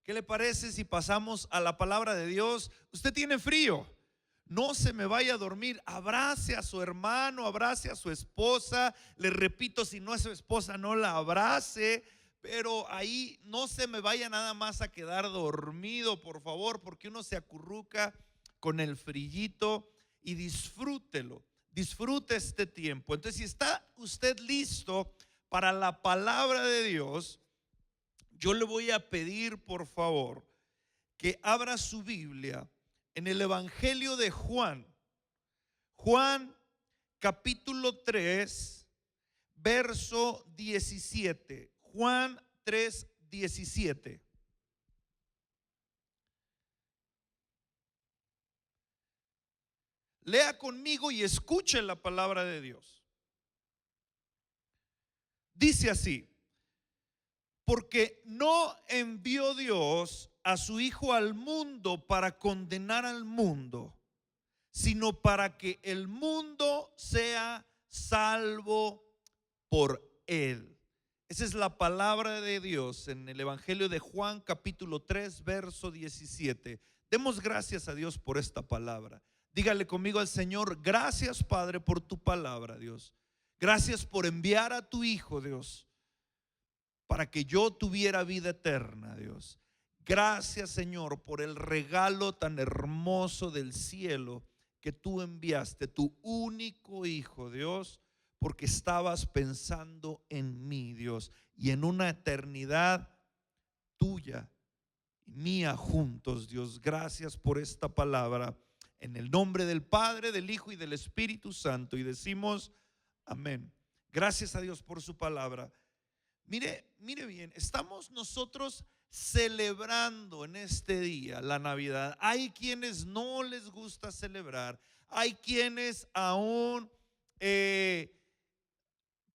¿Qué le parece si pasamos a la palabra de Dios? Usted tiene frío, no se me vaya a dormir, abrace a su hermano, abrace a su esposa. Le repito, si no es su esposa, no la abrace, pero ahí no se me vaya nada más a quedar dormido, por favor, porque uno se acurruca con el frillito. Y disfrútelo, disfrute este tiempo. Entonces, si está usted listo para la palabra de Dios, yo le voy a pedir, por favor, que abra su Biblia en el Evangelio de Juan. Juan capítulo 3, verso 17. Juan 3, 17. Lea conmigo y escuche la palabra de Dios. Dice así: porque no envió Dios a su Hijo al mundo para condenar al mundo, sino para que el mundo sea salvo por él. Esa es la palabra de Dios en el Evangelio de Juan capítulo 3, verso 17. Demos gracias a Dios por esta palabra. Dígale conmigo al Señor: gracias, Padre, por tu palabra, Dios. Gracias por enviar a tu Hijo, Dios, para que yo tuviera vida eterna, Dios. Gracias, Señor, por el regalo tan hermoso del cielo que tú enviaste, tu único Hijo, Dios, porque estabas pensando en mí, Dios, y en una eternidad tuya y mía juntos, Dios. Gracias por esta palabra, en el nombre del Padre, del Hijo y del Espíritu Santo, y decimos amén. Gracias a Dios por su palabra. Mire bien, estamos nosotros celebrando en este día la Navidad. Hay quienes no les gusta celebrar, hay quienes aún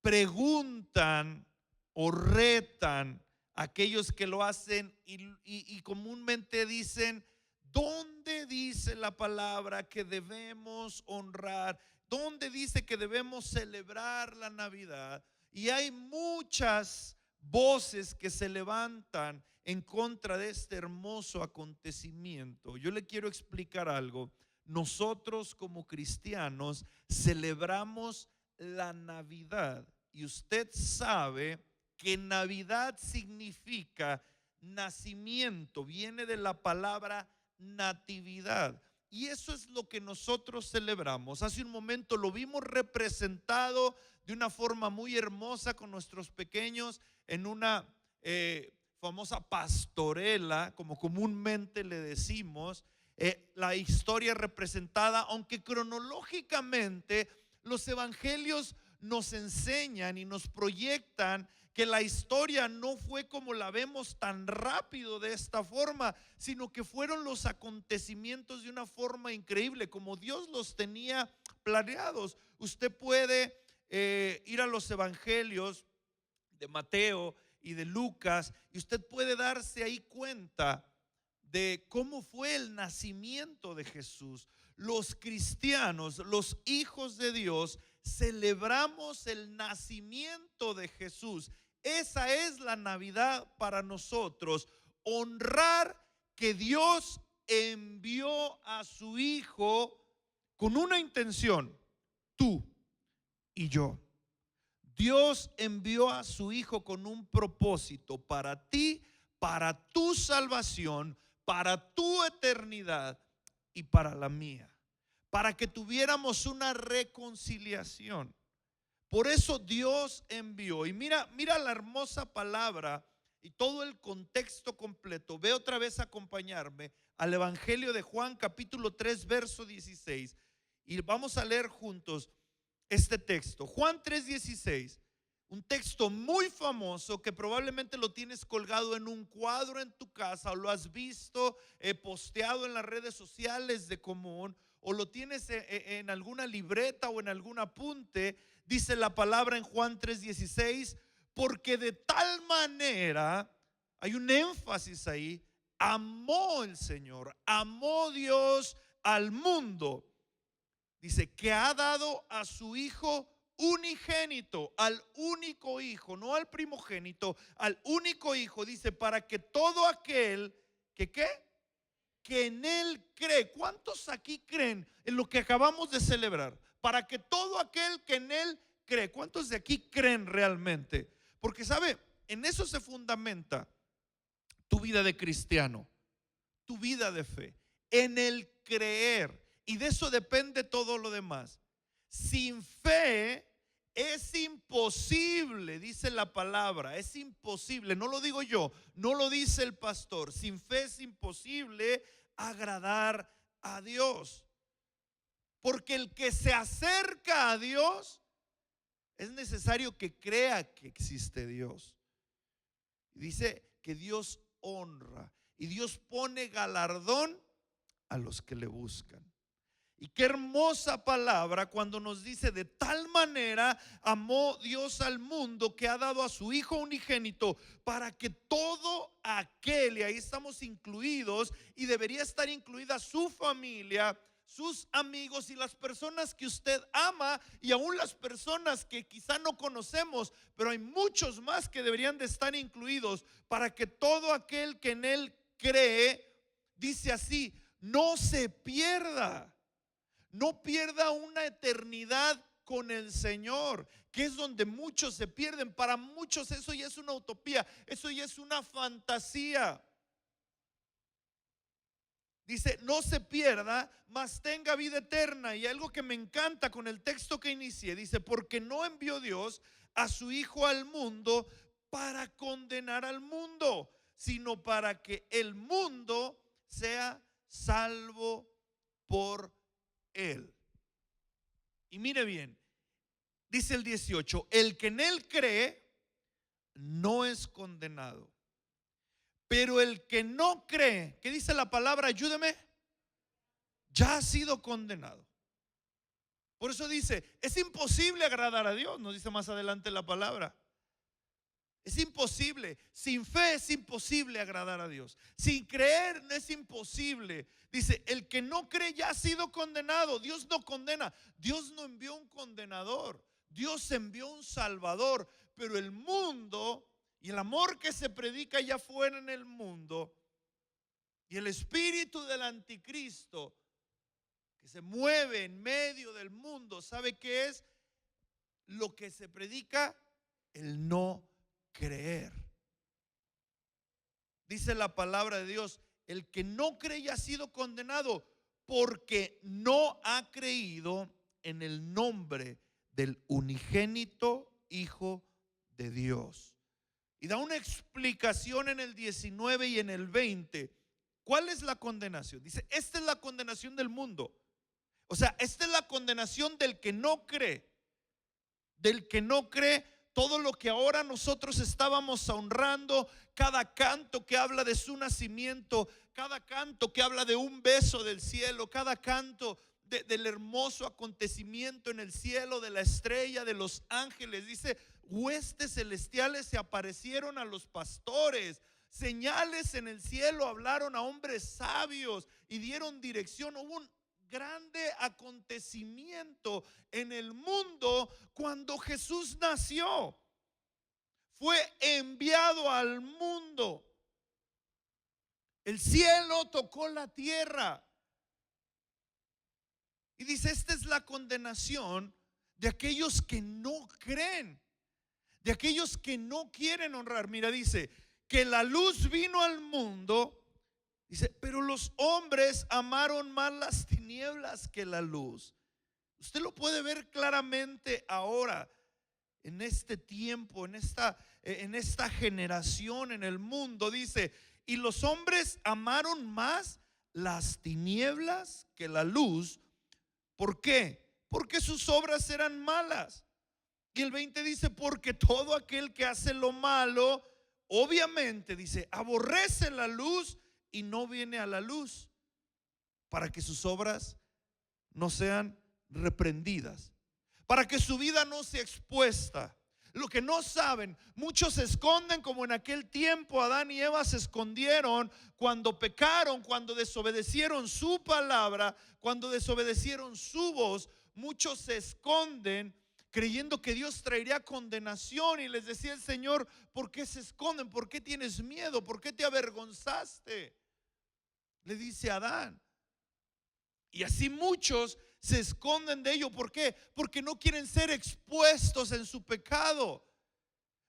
preguntan o retan a aquellos que lo hacen y comúnmente dicen: ¿dónde dice la palabra que debemos honrar? ¿Dónde dice que debemos celebrar la Navidad? Y hay muchas voces que se levantan en contra de este hermoso acontecimiento. Yo le quiero explicar algo. Nosotros como cristianos celebramos la Navidad, y usted sabe que Navidad significa nacimiento, viene de la palabra natividad. Y eso es lo que nosotros celebramos. Hace un momento lo vimos representado de una forma muy hermosa con nuestros pequeños en una famosa pastorela, como comúnmente le decimos. La historia representada, aunque cronológicamente los evangelios nos enseñan y nos proyectan que la historia no fue como la vemos tan rápido de esta forma, sino que fueron los acontecimientos de una forma increíble, como Dios los tenía planeados. Usted puede ir a los evangelios de Mateo y de Lucas, y usted puede darse ahí cuenta de cómo fue el nacimiento de Jesús. Los cristianos, los hijos de Dios, celebramos el nacimiento de Jesús. Esa es la Navidad para nosotros: honrar que Dios envió a su Hijo con una intención, tú y yo. Dios envió a su Hijo con un propósito para ti, para tu salvación, para tu eternidad y para la mía, para que tuviéramos una reconciliación. Por eso Dios envió. Y mira la hermosa palabra y todo el contexto completo. Ve otra vez a acompañarme al Evangelio de Juan capítulo 3, verso 16. Y vamos a leer juntos este texto. Juan 3:16, un texto muy famoso que probablemente lo tienes colgado en un cuadro en tu casa, o lo has visto posteado en las redes sociales de común, o lo tienes en alguna libreta o en algún apunte. Dice la palabra en Juan 3:16: porque de tal manera, hay un énfasis ahí, amó el Señor, amó Dios al mundo. Dice que ha dado a su Hijo unigénito, al único hijo, no al primogénito, al único hijo, dice, para que todo aquel que ¿qué? Que en él cree. ¿Cuántos aquí creen en lo que acabamos de celebrar? Para que todo aquel que en él cree. ¿Cuántos de aquí creen realmente? Porque sabe, en eso se fundamenta tu vida de cristiano, tu vida de fe, en el creer. Y de eso depende todo lo demás. Sin fe es imposible, dice la palabra, es imposible, no lo digo yo, no lo dice el pastor. Sin fe es imposible agradar a Dios. Porque el que se acerca a Dios es necesario que crea que existe Dios. Dice que Dios honra y Dios pone galardón a los que le buscan. Y qué hermosa palabra cuando nos dice: de tal manera amó Dios al mundo que ha dado a su Hijo unigénito, para que todo aquel, y ahí estamos incluidos, y debería estar incluida su familia, sus amigos y las personas que usted ama, y aún las personas que quizá no conocemos, pero hay muchos más que deberían de estar incluidos, para que todo aquel que en él cree, dice así, no se pierda. No pierda una eternidad con el Señor, que es donde muchos se pierden. Para muchos eso ya es una utopía, eso ya es una fantasía. Dice, no se pierda, mas tenga vida eterna. Y algo que me encanta con el texto que inicié, dice, porque no envió Dios a su Hijo al mundo para condenar al mundo, sino para que el mundo sea salvo por él. Y mire bien, dice el 18, el que en él cree no es condenado, pero el que no cree, ¿qué dice la palabra? Ayúdeme, ya ha sido condenado. Por eso dice, es imposible agradar a Dios, nos dice más adelante la palabra. Es imposible, sin fe es imposible agradar a Dios. Sin creer no es imposible. Dice, el que no cree ya ha sido condenado. Dios no condena, Dios no envió un condenador, Dios envió un salvador. Pero el mundo y el amor que se predica allá afuera en el mundo, y el espíritu del anticristo que se mueve en medio del mundo, ¿sabe qué es lo que se predica? El no creer. Dice la palabra de Dios, el que no cree ya ha sido condenado, porque no ha creído en el nombre del unigénito Hijo de Dios. Y da una explicación en el 19 y en el 20. ¿Cuál es la condenación? Dice, esta es la condenación del mundo. O sea, esta es la condenación del que no cree. Del que no cree. Todo lo que ahora nosotros estábamos honrando, cada canto que habla de su nacimiento, cada canto que habla de un beso del cielo, cada canto del hermoso acontecimiento en el cielo, de la estrella, de los ángeles. Dice, huestes celestiales se aparecieron a los pastores, señales en el cielo hablaron a hombres sabios y dieron dirección. Hubo un grande acontecimiento en el mundo cuando Jesús nació. Fue enviado al mundo. El cielo tocó la tierra. Y dice, esta es la condenación de aquellos que no creen, de aquellos que no quieren honrar. Mira, dice que la luz vino al mundo. Dice, pero los hombres amaron más las tinieblas que la luz. Usted lo puede ver claramente ahora, en este tiempo, en esta generación, en el mundo. Dice, y los hombres amaron más las tinieblas que la luz. ¿Por qué? Porque sus obras eran malas. Y el 20 dice, porque todo aquel que hace lo malo, obviamente, dice, aborrece la luz y no viene a la luz, para que sus obras no sean reprendidas, para que su vida no sea expuesta. Lo que no saben, muchos se esconden, como en aquel tiempo Adán y Eva se escondieron cuando pecaron, cuando desobedecieron su palabra, cuando desobedecieron su voz. Muchos se esconden creyendo que Dios traería condenación, y les decía el Señor: ¿por qué se esconden? ¿Por qué tienes miedo? ¿Por qué te avergonzaste? Le dice a Adán. Y así muchos se esconden de ello. ¿Por qué? Porque no quieren ser expuestos en su pecado.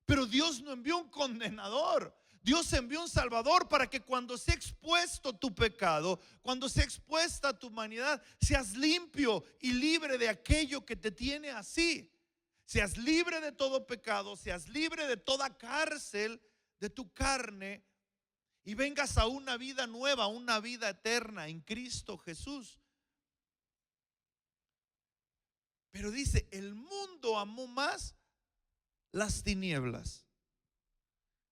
Pero Dios no envió un condenador. Dios envió un Salvador para que cuando sea expuesto tu pecado, cuando sea expuesta tu humanidad, seas limpio y libre de aquello que te tiene así. Seas libre de todo pecado, seas libre de toda cárcel de tu carne, y vengas a una vida nueva, una vida eterna en Cristo Jesús. Pero dice: el mundo amó más las tinieblas.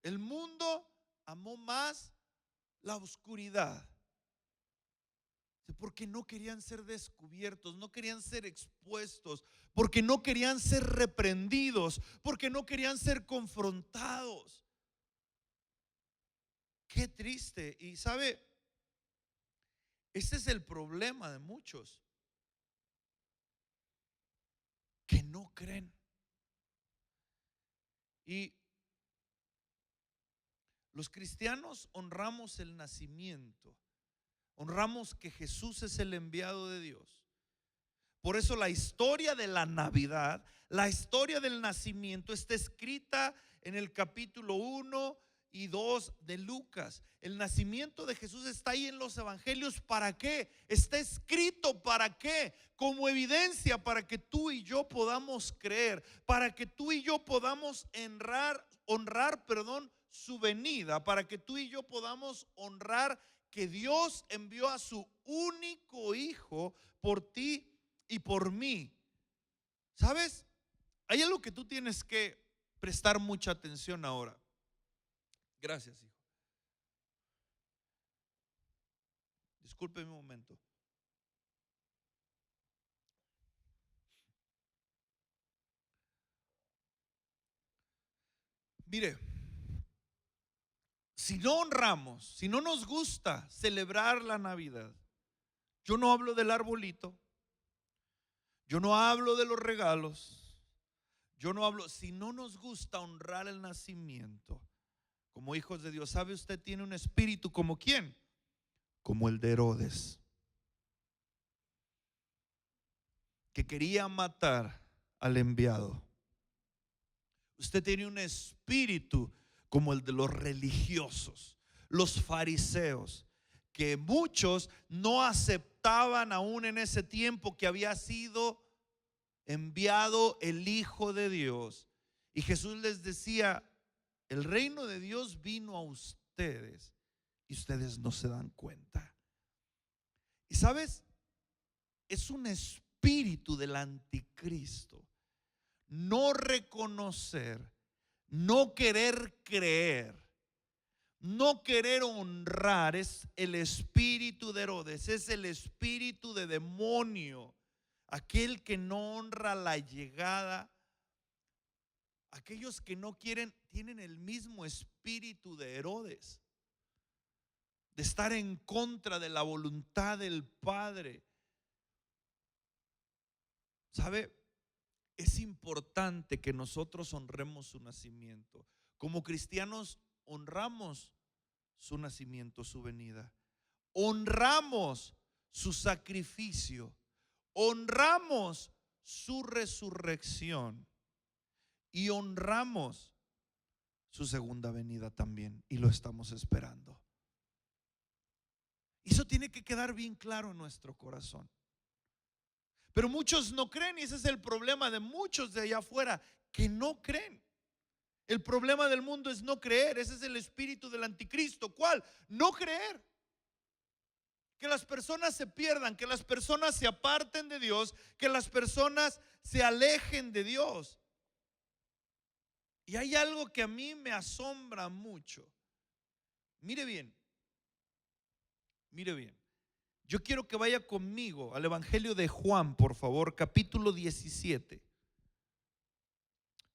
El mundo amó más la oscuridad, porque no querían ser descubiertos, no querían ser expuestos, porque no querían ser reprendidos, porque no querían ser confrontados. Qué triste. Y sabe, este es el problema de muchos, que no creen. Y los cristianos honramos el nacimiento, honramos que Jesús es el enviado de Dios. Por eso la historia de la Navidad, la historia del nacimiento, está escrita en el capítulo 1 y 2 de Lucas. El nacimiento de Jesús está ahí en los evangelios. ¿Para qué? Está escrito ¿para qué? Como evidencia para que tú y yo podamos creer, para que tú y yo podamos honrar su venida, para que tú y yo podamos honrar que Dios envió a su único hijo por ti y por mí. ¿Sabes? Hay algo que tú tienes que prestar mucha atención ahora. Gracias, hijo. Discúlpeme un momento. Mire, si no honramos, si no nos gusta celebrar la Navidad, yo no hablo del arbolito, yo no hablo de los regalos, yo no hablo, si no nos gusta honrar el nacimiento como hijos de Dios, ¿sabe? Usted tiene un espíritu como ¿quién? Como el de Herodes, que quería matar al enviado. Usted tiene un espíritu como el de los religiosos, los fariseos, que muchos no aceptaban aún en ese tiempo que había sido enviado el Hijo de Dios. Y Jesús les decía: el reino de Dios vino a ustedes y ustedes no se dan cuenta. Y sabes, es un espíritu del anticristo. No reconocer, no querer creer, no querer honrar. Es el espíritu de Herodes, es el espíritu de demonio, aquel que no honra la llegada. Aquellos que no quieren, tienen el mismo espíritu de Herodes, de estar en contra de la voluntad del Padre. ¿Sabe? Es importante que nosotros honremos su nacimiento. Como cristianos honramos su nacimiento, su venida. Honramos su sacrificio. Honramos su resurrección. Y honramos su segunda venida también. Y lo estamos esperando. Eso tiene que quedar bien claro en nuestro corazón. Pero muchos no creen, y ese es el problema de muchos de allá afuera, que no creen. El problema del mundo es no creer. Ese es el espíritu del anticristo. ¿Cuál? No creer. Que las personas se pierdan, que las personas se aparten de Dios, que las personas se alejen de Dios. Y hay algo que a mí me asombra mucho. Mire bien, mire bien. Yo quiero que vaya conmigo al Evangelio de Juan, por favor, capítulo 17.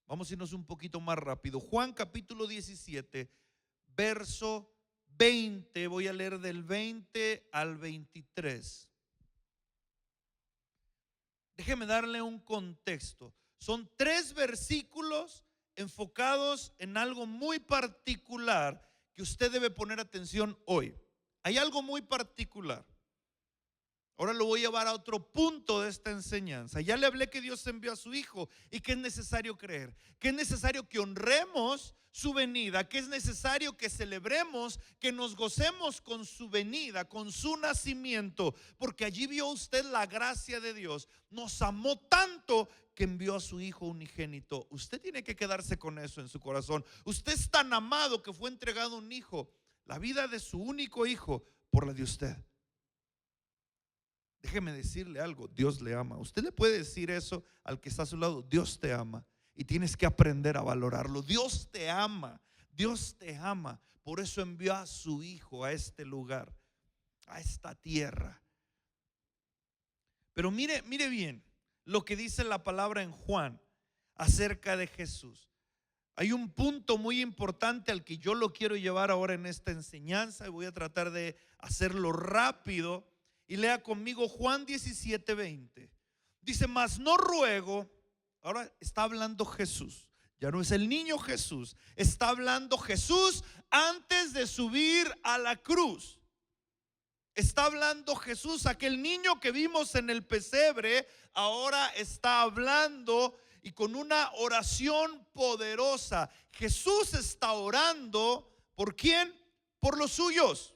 Vamos a irnos un poquito más rápido. Juan capítulo 17, verso 20. Voy a leer del 20 al 23. Déjeme darle un contexto. Son 3 versículos enfocados en algo muy particular que usted debe poner atención hoy. Hay algo muy particular. Ahora lo voy a llevar a otro punto de esta enseñanza. Ya le hablé que Dios envió a su Hijo y que es necesario creer, que es necesario que honremos su venida, que es necesario que celebremos, que nos gocemos con su venida, con su nacimiento, porque allí vio usted la gracia de Dios. Nos amó tanto que envió a su Hijo unigénito. Usted tiene que quedarse con eso en su corazón. Usted es tan amado que fue entregado un hijo, la vida de su único hijo, por la de usted. Déjeme decirle algo, Dios le ama. Usted le puede decir eso al que está a su lado: Dios te ama, y tienes que aprender a valorarlo. Dios te ama, Dios te ama. Por eso envió a su Hijo a este lugar, a esta tierra. Pero mire bien lo que dice la palabra en Juan acerca de Jesús. Hay un punto muy importante al que yo lo quiero llevar ahora en esta enseñanza, y voy a tratar de hacerlo rápido. Y lea conmigo Juan 17:20. Dice: mas no ruego. Ahora está hablando Jesús, ya no es el niño Jesús, está hablando Jesús antes de subir a la cruz. Está hablando Jesús, aquel niño que vimos en el pesebre. Ahora está hablando, y con una oración poderosa. Jesús está orando, ¿por quién? Por los suyos.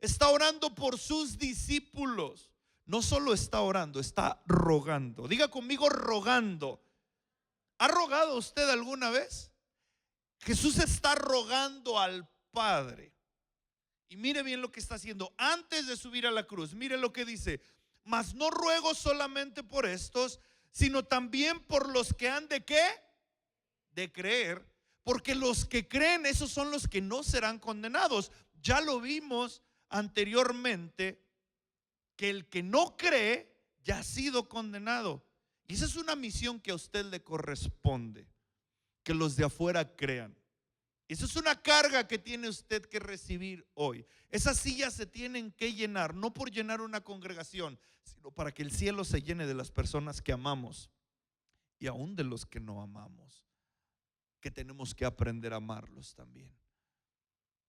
Está orando por sus discípulos. No solo está orando, está rogando. Diga conmigo: rogando. ¿Ha rogado usted alguna vez? Jesús está rogando al Padre. Y mire bien lo que está haciendo antes de subir a la cruz. Mire lo que dice: mas no ruego solamente por estos, sino también por los que han de ¿qué? De creer. Porque los que creen, esos son los que no serán condenados. Ya lo vimos anteriormente, que el que no cree ya ha sido condenado. Y esa es una misión que a usted le corresponde, que los de afuera crean. Esa es una carga que tiene usted que recibir hoy. Esas sillas se tienen que llenar, no por llenar una congregación, sino para que el cielo se llene de las personas que amamos y aún de los que no amamos, que tenemos que aprender a amarlos también.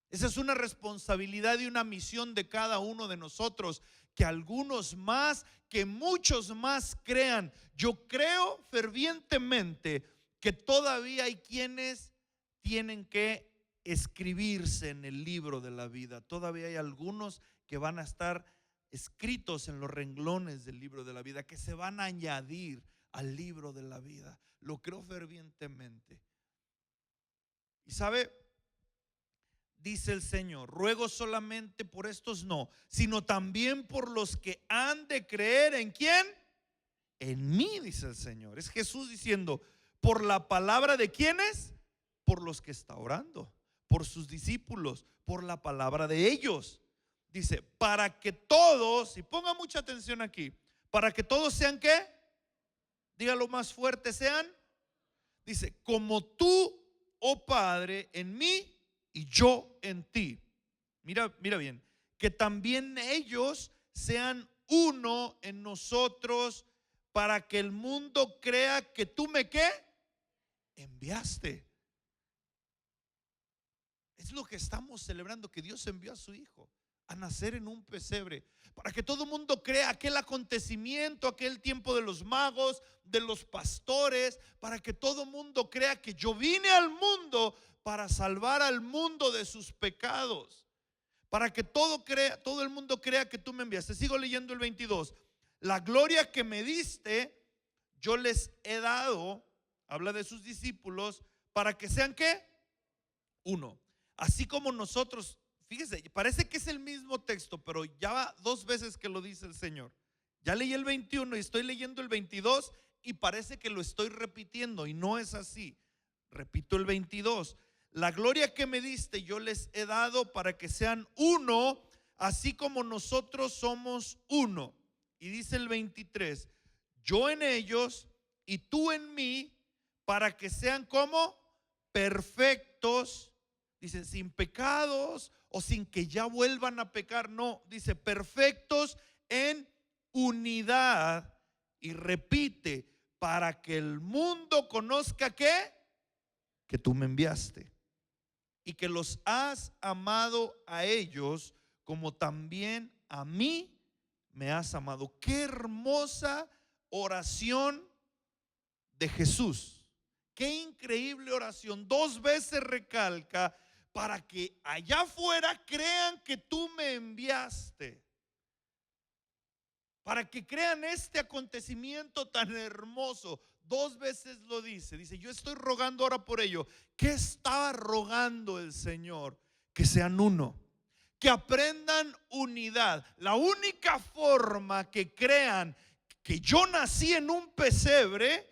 Esa es una responsabilidad y una misión de cada uno de nosotros, que algunos más, que muchos más crean. Yo creo fervientemente que todavía hay quienes tienen que escribirse en el libro de la vida. Todavía hay algunos que van a estar escritos en los renglones del libro de la vida, que se van a añadir al libro de la vida. Lo creo fervientemente. Y sabe, dice el Señor: ruego solamente por estos no, sino también por los que han de creer. ¿En quién? En mí, dice el Señor. Es Jesús diciendo: por la palabra de ¿quiénes? Por los que está orando, por sus discípulos, por la palabra de ellos. Dice: para que todos, y ponga mucha atención aquí, para que todos sean ¿qué? Dígalo más fuerte: sean. Dice: como tú, oh Padre, en mí y yo en ti. Mira bien, que también ellos sean uno en nosotros, para que el mundo crea que tú me ¿qué? Enviaste. Es lo que estamos celebrando, que Dios envió a su Hijo a nacer en un pesebre, para que todo el mundo crea aquel acontecimiento, aquel tiempo de los magos, de los pastores, para que todo el mundo crea que yo vine al mundo para salvar al mundo de sus pecados, para que todo el mundo crea que tú me enviaste. Sigo leyendo el 22. La gloria que me diste yo les he dado, habla de sus discípulos, para que sean ¿qué? Uno. Así como nosotros. Fíjese, parece que es el mismo texto, pero ya va 2 veces que lo dice el Señor. Ya leí el 21 y estoy leyendo el 22 y parece que lo estoy repitiendo, y no es así. Repito el 22. La gloria que me diste yo les he dado para que sean uno, así como nosotros somos uno. Y dice el 23, yo en ellos y tú en mí, para que sean como perfectos. Dice, sin pecados o sin que ya vuelvan a pecar. No, dice perfectos en unidad. Y repite, para que el mundo conozca que tú me enviaste y que los has amado a ellos como también a mí me has amado. Qué hermosa oración de Jesús. Qué increíble oración. 2 veces recalca: para que allá afuera crean que tú me enviaste. Para que crean este acontecimiento tan hermoso. 2 veces lo dice. Dice: yo estoy rogando ahora por ello. ¿Qué estaba rogando el Señor? Que sean uno, que aprendan unidad. La única forma que crean que yo nací en un pesebre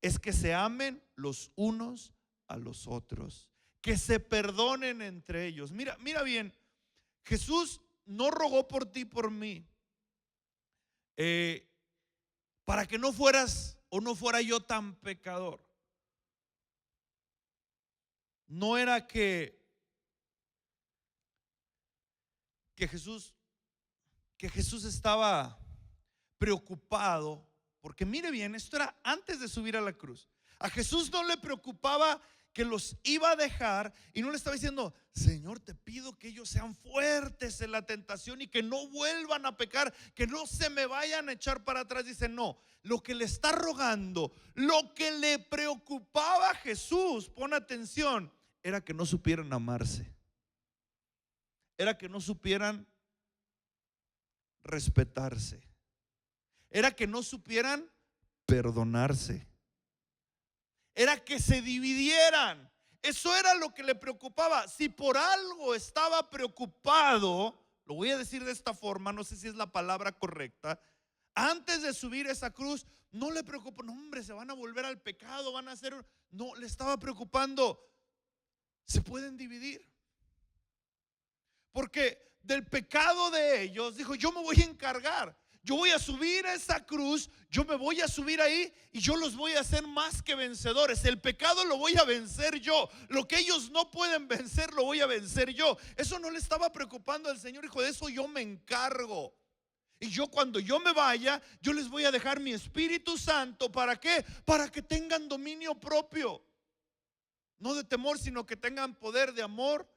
es que se amen los unos a los otros, que se perdonen entre ellos. Mira, mira bien, Jesús no rogó por ti y por mí para que no fueras o no fuera yo tan pecador. No era que Jesús estaba preocupado, porque mire bien, esto era antes de subir a la cruz. A Jesús no le preocupaba que los iba a dejar, y no le estaba diciendo: Señor, te pido que ellos sean fuertes en la tentación y que no vuelvan a pecar, que no se me vayan a echar para atrás. Dice: no, lo que le está rogando, lo que le preocupaba a Jesús, pon atención, era que no supieran amarse, era que no supieran respetarse, era que no supieran perdonarse, era que se dividieran. Eso era lo que le preocupaba. Si por algo estaba preocupado, lo voy a decir de esta forma, no sé si es la palabra correcta, antes de subir esa cruz, no le preocupó: no, hombre, se van a volver al pecado, van a hacer. No, le estaba preocupando: se pueden dividir. Porque del pecado de ellos, dijo: yo me voy a encargar. Yo voy a subir a esa cruz, yo me voy a subir ahí y yo los voy a hacer más que vencedores. El pecado lo voy a vencer yo. Lo que ellos no pueden vencer, lo voy a vencer yo. Eso no le estaba preocupando al Señor. Dijo: de eso yo me encargo. Y yo, cuando yo me vaya, yo les voy a dejar mi Espíritu Santo. ¿Para qué? Para que tengan dominio propio. No de temor, sino que tengan poder de amor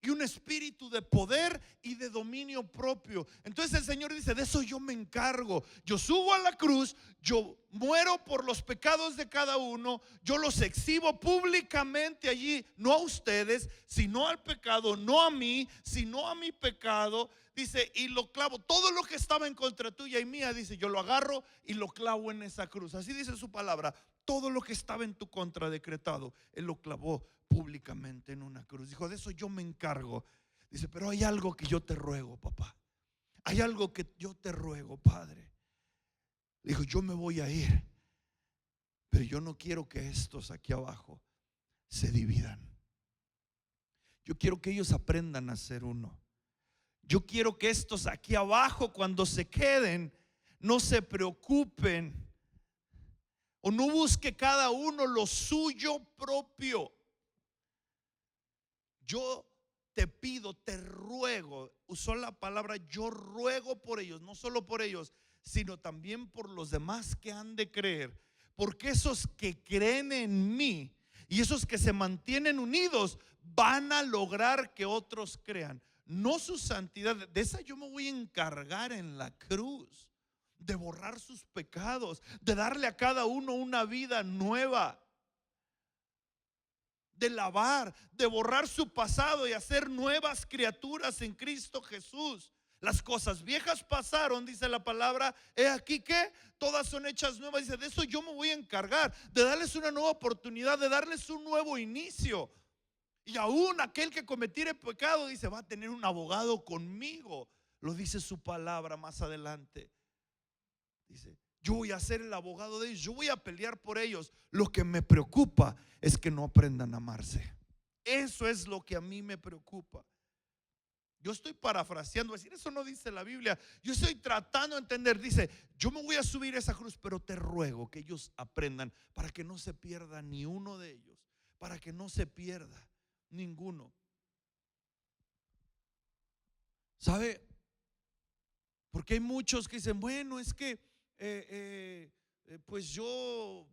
y un espíritu de poder y de dominio propio. Entonces el Señor dice: de eso yo me encargo. Yo subo a la cruz, yo muero por los pecados de cada uno, yo los exhibo públicamente allí, no a ustedes, sino al pecado, no a mí, sino a mi pecado. Dice: y lo clavo, todo lo que estaba en contra tuya y mía, dice, yo lo agarro y lo clavo en esa cruz. Así dice su palabra. Todo lo que estaba en tu contra decretado, Él lo clavó públicamente en una cruz. Dijo: de eso yo me encargo. Dice: pero hay algo que yo te ruego, papá. Hay algo que yo te ruego, Padre. Dijo: yo me voy a ir, pero yo no quiero que estos aquí abajo se dividan. Yo quiero que ellos aprendan a ser uno. Yo quiero que estos aquí abajo, cuando se queden, no se preocupen o no busque cada uno lo suyo propio. Yo te pido, te ruego. Usó la palabra yo ruego por ellos, no solo por ellos, sino también por los demás que han de creer. Porque esos que creen en mí y esos que se mantienen unidos van a lograr que otros crean. No su santidad, de esa yo me voy a encargar en la cruz, de borrar sus pecados, de darle a cada uno una vida nueva, de lavar, de borrar su pasado y hacer nuevas criaturas en Cristo Jesús. Las cosas viejas pasaron, dice la palabra, he aquí que todas son hechas nuevas. Dice: de eso yo me voy a encargar, de darles una nueva oportunidad, de darles un nuevo inicio. Y aún aquel que cometiere pecado, dice, va a tener un abogado conmigo. Lo dice su palabra más adelante. Dice: yo voy a ser el abogado de ellos, yo voy a pelear por ellos. Lo que me preocupa es que no aprendan a amarse. Eso es lo que a mí me preocupa. Yo estoy parafraseando, decir, eso no dice la Biblia. Yo estoy tratando de entender. Dice: yo me voy a subir a esa cruz, pero te ruego que ellos aprendan, para que no se pierda ni uno de ellos, para que no se pierda ninguno. ¿Sabe? Porque hay muchos que dicen: bueno, es que pues yo,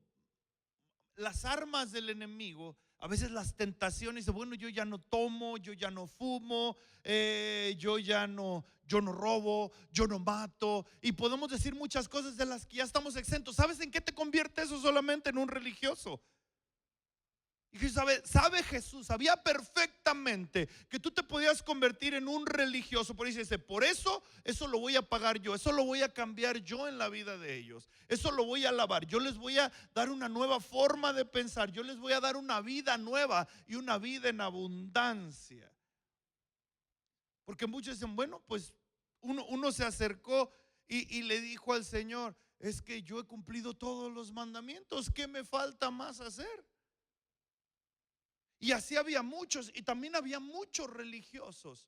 las armas del enemigo, a veces las tentaciones de, bueno, yo ya no tomo, yo ya no fumo, yo no robo, yo no mato, y podemos decir muchas cosas de las que ya estamos exentos. ¿Sabes en qué te convierte eso? Solamente en un religioso. Y sabe Jesús, sabía perfectamente que tú te podías convertir en un religioso. Por eso dice, por eso lo voy a pagar yo, eso lo voy a cambiar yo en la vida de ellos, eso lo voy a alabar, yo les voy a dar una nueva forma de pensar, yo les voy a dar una vida nueva y una vida en abundancia. Porque muchos dicen, bueno, pues uno se acercó y le dijo al Señor, es que yo he cumplido todos los mandamientos, ¿qué me falta más hacer? Y así había muchos, y también había muchos religiosos.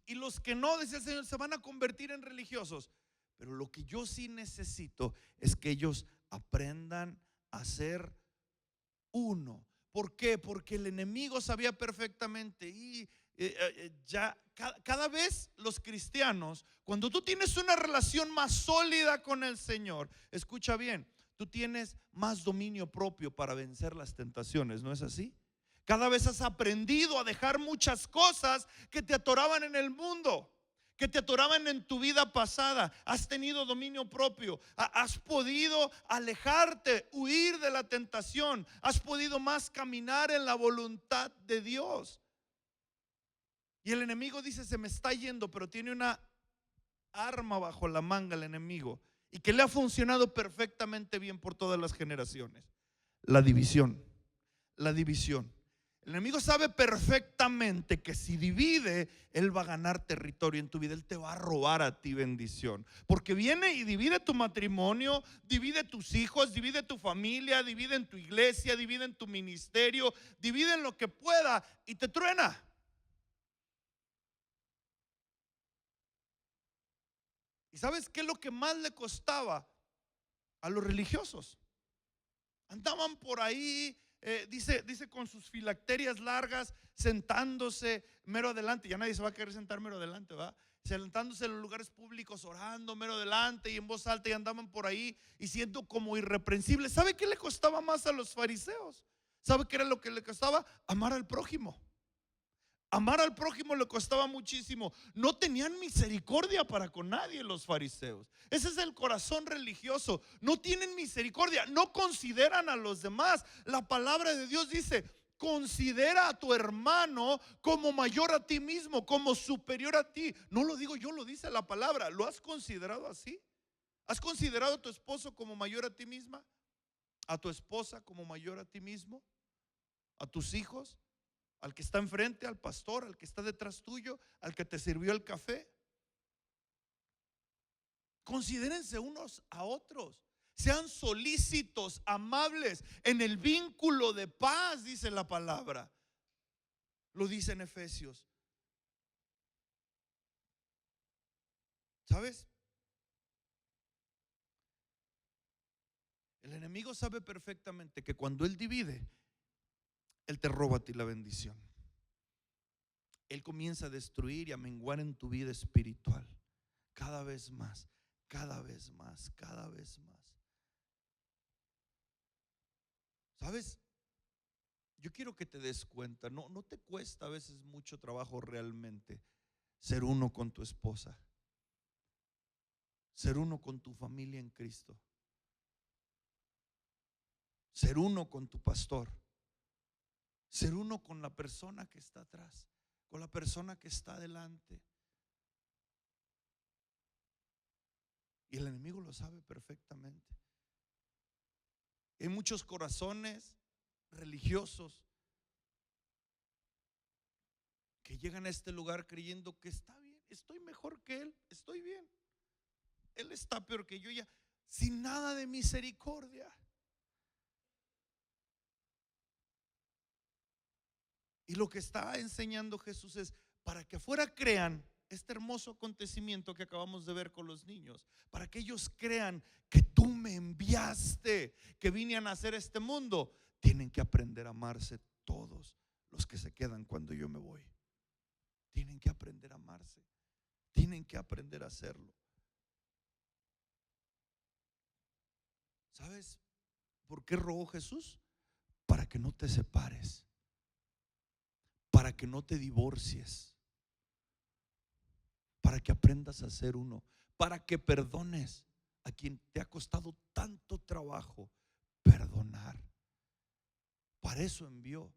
Y los que no, decía el Señor, se van a convertir en religiosos. Pero lo que yo sí necesito es que ellos aprendan a ser uno. ¿Por qué? Porque el enemigo sabía perfectamente y ya cada vez los cristianos, cuando tú tienes una relación más sólida con el Señor, escucha bien, tú tienes más dominio propio para vencer las tentaciones, ¿no es así? Cada vez has aprendido a dejar muchas cosas que te atoraban en el mundo, que te atoraban en tu vida pasada. Has tenido dominio propio, has podido alejarte, huir de la tentación, has podido más caminar en la voluntad de Dios. Y el enemigo dice, se me está yendo, pero tiene una arma bajo la manga el enemigo, y que le ha funcionado perfectamente bien por todas las generaciones: la división. La división. El enemigo sabe perfectamente que si divide, él va a ganar territorio en tu vida. Él te va a robar a ti bendición. Porque viene y divide tu matrimonio, divide tus hijos, divide tu familia, divide en tu iglesia, divide en tu ministerio, divide en lo que pueda y te truena. ¿Y sabes qué es lo que más le costaba a los religiosos? Andaban por ahí, dice con sus filacterias largas, sentándose mero adelante. Ya nadie se va a querer sentar mero adelante, ¿va? Sentándose en los lugares públicos, orando mero adelante y en voz alta, y andaban por ahí y siendo como irreprensibles. ¿Sabe qué le costaba más a los fariseos? ¿Sabe qué era lo que le costaba? Amar al prójimo. Amar al prójimo le costaba muchísimo. No tenían misericordia para con nadie los fariseos. Ese es el corazón religioso. No tienen misericordia, no consideran a los demás. La palabra de Dios dice, considera a tu hermano como mayor a ti mismo, como superior a ti. No lo digo yo, lo dice la palabra. ¿Lo has considerado así? ¿Has considerado a tu esposo como mayor a ti misma? ¿A tu esposa como mayor a ti mismo? ¿A tus hijos? ¿Al que está enfrente, al pastor, al que está detrás tuyo, al que te sirvió el café? Considérense unos a otros. Sean solícitos, amables, en el vínculo de paz, dice la palabra. Lo dice en Efesios. ¿Sabes? El enemigo sabe perfectamente que cuando él divide, él te roba a ti la bendición. Él comienza a destruir y a menguar en tu vida espiritual. Cada vez más, cada vez más, cada vez más. ¿Sabes? Yo quiero que te des cuenta, no te cuesta a veces mucho trabajo realmente ser uno con tu esposa, ser uno con tu familia en Cristo, ser uno con tu pastor, ser uno con la persona que está atrás, con la persona que está adelante. Y el enemigo lo sabe perfectamente. Hay muchos corazones religiosos que llegan a este lugar creyendo que está bien, estoy mejor que él, estoy bien. Él está peor que yo, ya, sin nada de misericordia. Y lo que está enseñando Jesús es para que afuera crean este hermoso acontecimiento que acabamos de ver con los niños, para que ellos crean que tú me enviaste, que vine a nacer este mundo. Tienen que aprender a amarse todos los que se quedan cuando yo me voy. Tienen que aprender a amarse, tienen que aprender a hacerlo. ¿Sabes por qué rogó Jesús? Para que no te separes, para que no te divorcies, para que aprendas a ser uno, para que perdones a quien te ha costado tanto trabajo perdonar. Para eso envió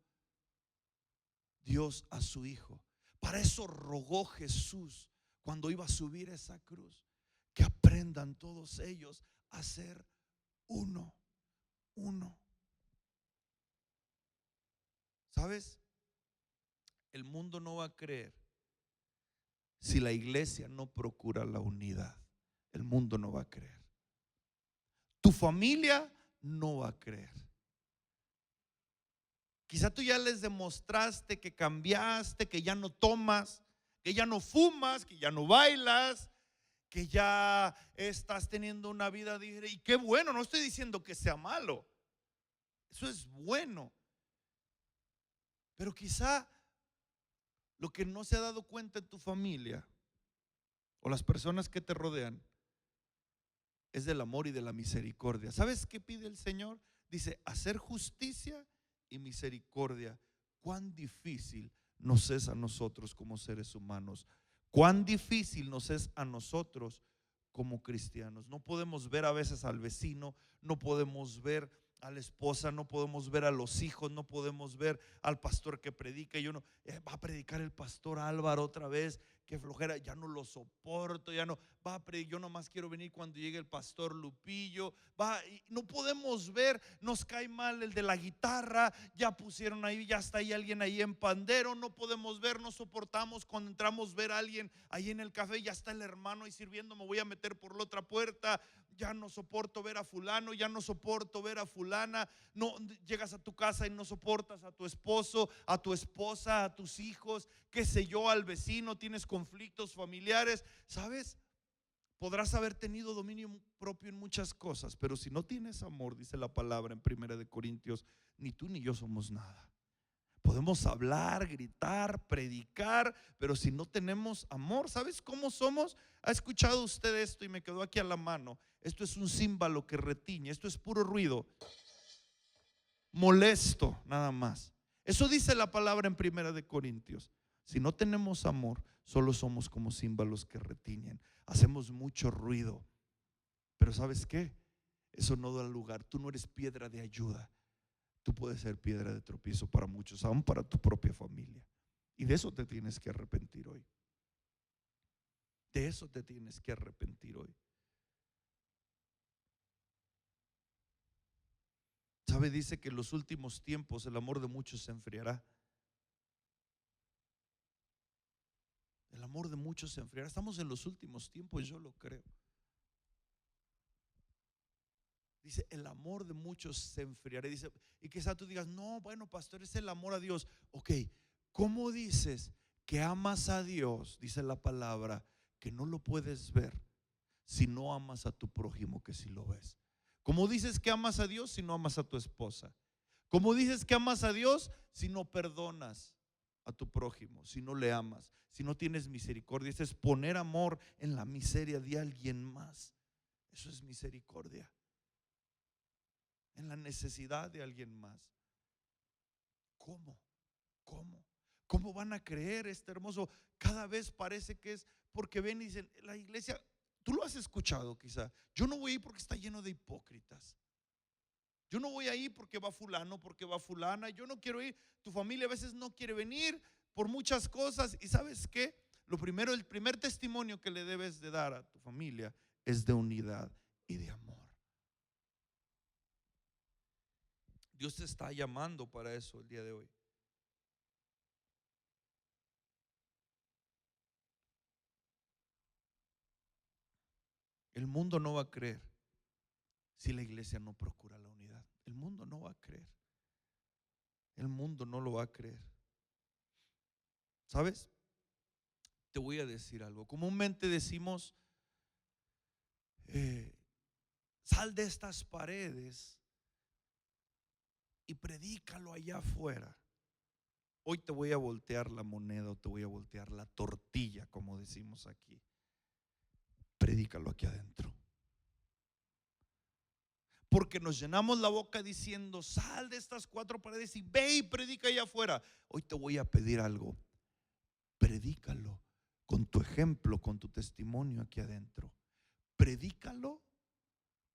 Dios a su Hijo. Para eso rogó Jesús cuando iba a subir esa cruz, que aprendan todos ellos a ser uno, uno. ¿Sabes? El mundo no va a creer si la iglesia no procura la unidad. El mundo no va a creer. Tu familia no va a creer. Quizá tú ya les demostraste que cambiaste, que ya no tomas, que ya no fumas, que ya no bailas, que ya estás teniendo una vida digna. Y qué bueno, no estoy diciendo que sea malo. Eso es bueno. Pero quizá lo que no se ha dado cuenta en tu familia o las personas que te rodean es del amor y de la misericordia. ¿Sabes qué pide el Señor? Dice, hacer justicia y misericordia. Cuán difícil nos es a nosotros como seres humanos. Cuán difícil nos es a nosotros como cristianos. No podemos ver a veces al vecino, no podemos ver a la esposa, no podemos ver a los hijos, no podemos ver al pastor que predica. Y uno va a predicar el pastor Álvaro otra vez, qué flojera, ya no lo soporto, ya no va a predicar, yo nomás quiero venir cuando llegue el pastor Lupillo. Y no podemos ver, nos cae mal el de la guitarra, ya pusieron ahí, ya está ahí alguien ahí en pandero, no podemos ver, no soportamos cuando entramos ver a alguien ahí en el café, ya está el hermano ahí sirviendo, me voy a meter por la otra puerta. Ya no soporto ver a fulano, ya no soporto ver a fulana. No llegas a tu casa y no soportas a tu esposo, a tu esposa, a tus hijos, qué sé yo, al vecino, tienes conflictos familiares. ¿Sabes? Podrás haber tenido dominio propio en muchas cosas, pero si no tienes amor, dice la palabra en 1 Corintios, ni tú ni yo somos nada. Podemos hablar, gritar, predicar, pero si no tenemos amor, ¿sabes cómo somos? ¿Ha escuchado usted esto? Y me quedó aquí a la mano. Esto es un címbalo que retiñe, esto es puro ruido, molesto nada más. Eso dice la palabra en 1 Corintios. Si no tenemos amor, solo somos como címbalos que retiñen. Hacemos mucho ruido, pero ¿sabes qué? Eso no da lugar. Tú no eres piedra de ayuda. Tú puedes ser piedra de tropiezo para muchos, aún para tu propia familia. Y de eso te tienes que arrepentir hoy. De eso te tienes que arrepentir hoy. ¿Sabe? Dice que en los últimos tiempos el amor de muchos se enfriará. El amor de muchos se enfriará. Estamos en los últimos tiempos, yo lo creo. Dice, el amor de muchos se enfriará. Dice, y quizá tú digas, no, bueno, pastor, es el amor a Dios. Ok, ¿cómo dices que amas a Dios? Dice la palabra, que no lo puedes ver si no amas a tu prójimo, que si lo ves. ¿Cómo dices que amas a Dios si no amas a tu esposa? ¿Cómo dices que amas a Dios si no perdonas a tu prójimo, si no le amas, si no tienes misericordia? Eso es poner amor en la miseria de alguien más. Eso es misericordia, en la necesidad de alguien más. ¿Cómo? ¿Cómo? ¿Cómo van a creer este hermoso? Cada vez parece que es porque ven y dicen, la iglesia, tú lo has escuchado quizá, yo no voy a ir porque está lleno de hipócritas. Yo no voy a ir porque va fulano, porque va fulana. Yo no quiero ir. Tu familia a veces no quiere venir por muchas cosas. ¿Y sabes qué? Lo primero, el primer testimonio que le debes de dar a tu familia es de unidad y de amor. Dios te está llamando para eso el día de hoy. El mundo no va a creer si la iglesia no procura la unidad. El mundo no va a creer. El mundo no lo va a creer. ¿Sabes? Te voy a decir algo. Comúnmente decimos, sal de estas paredes y predícalo allá afuera. Hoy te voy a voltear la moneda o te voy a voltear la tortilla, como decimos aquí. Predícalo aquí adentro. porque nos llenamos la boca diciendo: sal de estas cuatro paredes y ve y predica allá afuera. Hoy te voy a pedir algo: predícalo con tu ejemplo, con tu testimonio aquí adentro. Predícalo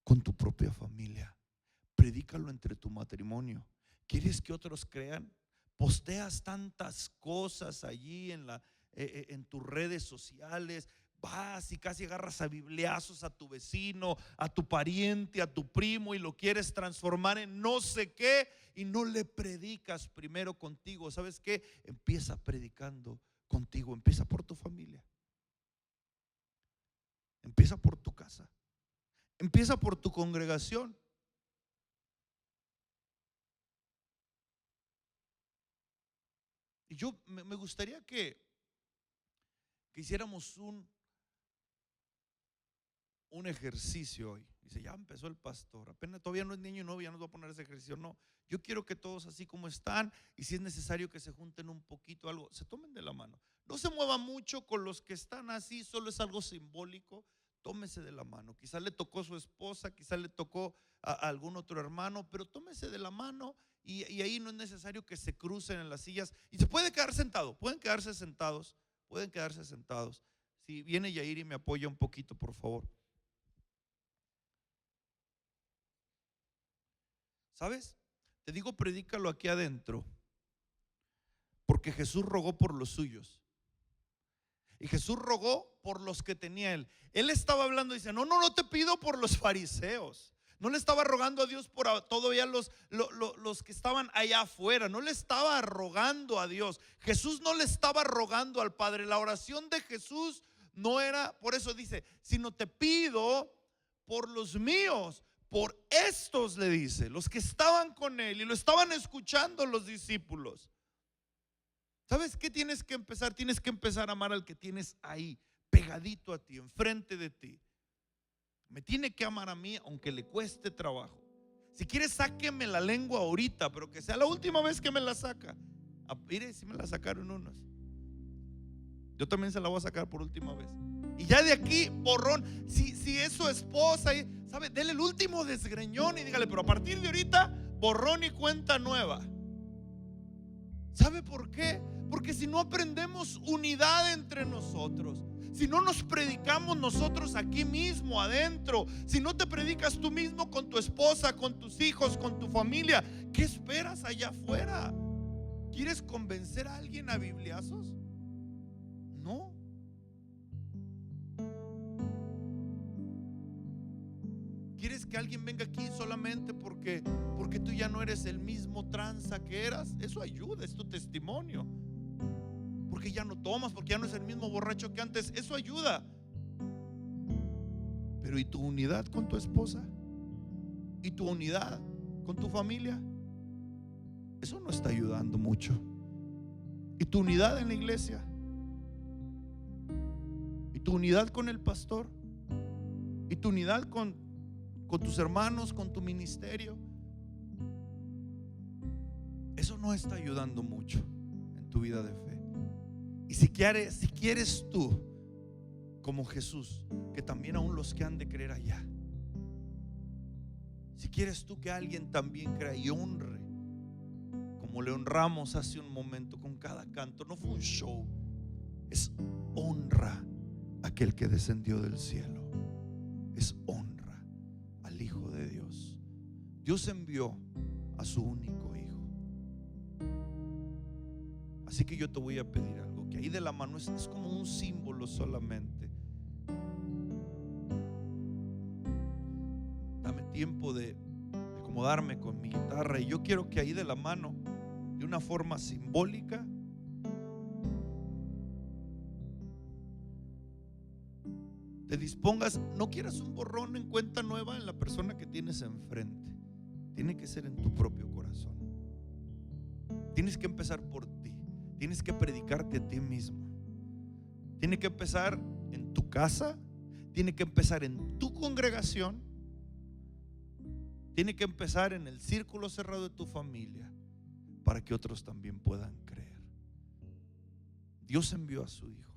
con tu propia familia. Predícalo entre tu matrimonio. ¿Quieres que otros crean? Posteas tantas cosas allí en tus redes sociales. Vas y casi agarras a bibliazos a tu vecino, a tu pariente, a tu primo, y lo quieres transformar en no sé qué, y no le predicas primero contigo. ¿Sabes qué? Empieza predicando contigo. Empieza por tu familia. Empieza por tu casa. Empieza por tu congregación. Y yo me gustaría que hiciéramos un ejercicio hoy. Dice: ya empezó el pastor, apenas todavía no es niño y no, ya nos va a poner ese ejercicio. No, yo quiero que todos, así como están, y si es necesario que se junten un poquito, algo, se tomen de la mano. No se mueva mucho con los que están así, solo es algo simbólico. Tómese de la mano. Quizá le tocó su esposa, quizá le tocó a algún otro hermano, pero tómese de la mano, y ahí no es necesario que se crucen en las sillas. Y se puede quedar sentado, pueden quedarse sentados, pueden quedarse sentados. Si viene Yair y me apoya un poquito, por favor. ¿Sabes? Te digo, predícalo aquí adentro, porque Jesús rogó por los suyos. Y Jesús rogó por los que tenía él. Él estaba hablando, dice: no te pido por los fariseos. No le estaba rogando a Dios por todavía los que estaban allá afuera. No le estaba rogando a Dios. Jesús no le estaba rogando al Padre. La oración de Jesús no era, por eso dice: sino te pido por los míos, por estos, le dice, los que estaban con él y lo estaban escuchando los discípulos. ¿Sabes qué tienes que empezar? Tienes que empezar a amar al que tienes ahí, pegadito a ti, enfrente de ti. Me tiene que amar a mí aunque le cueste trabajo. Si quieres, sáqueme la lengua ahorita, pero que sea la última vez que me la saca. Mire, si me la sacaron unos, yo también se la voy a sacar por última vez. Y ya de aquí, borrón. Si es su esposa, ¿sabe? Dele el último desgreñón y dígale: pero a partir de ahorita, borrón y cuenta nueva. ¿Sabe por qué? Porque si no aprendemos unidad entre nosotros, si no nos predicamos nosotros aquí mismo adentro, si no te predicas tú mismo con tu esposa, con tus hijos, con tu familia, ¿qué esperas allá afuera? ¿Quieres convencer a alguien a bibliazos? No. ¿Quieres que alguien venga aquí solamente porque tú ya no eres el mismo tranza que eras? Eso ayuda, es tu testimonio. Porque ya no tomas, porque ya no es el mismo borracho que antes. Eso ayuda. Pero ¿y tu unidad con tu esposa? ¿Y tu unidad con tu familia? Eso no está ayudando mucho. ¿Y tu unidad en la iglesia? ¿Y tu unidad con el pastor? ¿Y tu unidad con tus hermanos, con tu ministerio? Eso no está ayudando mucho en tu vida de fe. Y si quieres tú, como Jesús, que también aún los que han de creer allá, si quieres tú que alguien también crea y honre, como le honramos hace un momento con cada canto, no fue un show, es honra a aquel que descendió del cielo, es honra al Hijo de Dios. Dios envió a su único Hijo. Así que yo te voy a pedir algo, que ahí de la mano es como un símbolo solamente. Dame tiempo de acomodarme con mi guitarra, y yo quiero que ahí de la mano, de una forma simbólica, te dispongas. No quieras un borrón en cuenta nueva en la persona que tienes enfrente. Tiene que ser en tu propio corazón. Tienes que empezar por ti. Tienes que predicarte a ti mismo. Tiene que empezar en tu casa. Tiene que empezar en tu congregación. Tiene que empezar en el círculo cerrado de tu familia, para que otros también puedan creer. Dios envió a su Hijo.